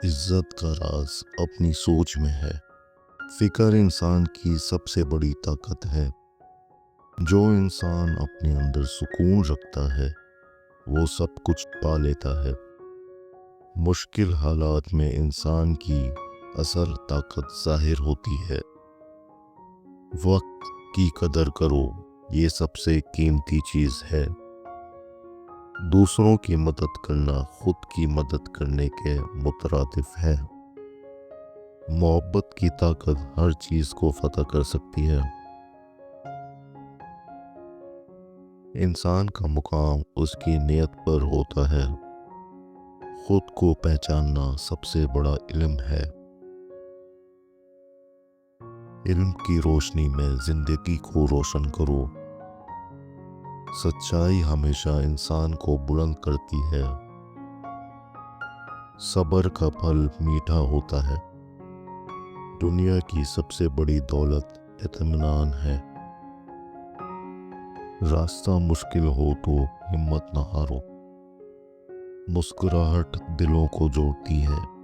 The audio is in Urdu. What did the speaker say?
عزت کا راز اپنی سوچ میں ہے۔ فکر انسان کی سب سے بڑی طاقت ہے۔ جو انسان اپنے اندر سکون رکھتا ہے وہ سب کچھ پا لیتا ہے۔ مشکل حالات میں انسان کی اصل طاقت ظاہر ہوتی ہے۔ وقت کی قدر کرو، یہ سب سے قیمتی چیز ہے۔ دوسروں کی مدد کرنا خود کی مدد کرنے کے مترادف ہے۔ محبت کی طاقت ہر چیز کو فتح کر سکتی ہے۔ انسان کا مقام اس کی نیت پر ہوتا ہے۔ خود کو پہچاننا سب سے بڑا علم ہے۔ علم کی روشنی میں زندگی کو روشن کرو۔ سچائی ہمیشہ انسان کو بلند کرتی ہے۔ صبر کا پھل میٹھا ہوتا ہے۔ دنیا کی سب سے بڑی دولت اطمینان ہے۔ راستہ مشکل ہو تو ہمت نہ ہارو۔ مسکراہٹ دلوں کو جوڑتی ہے۔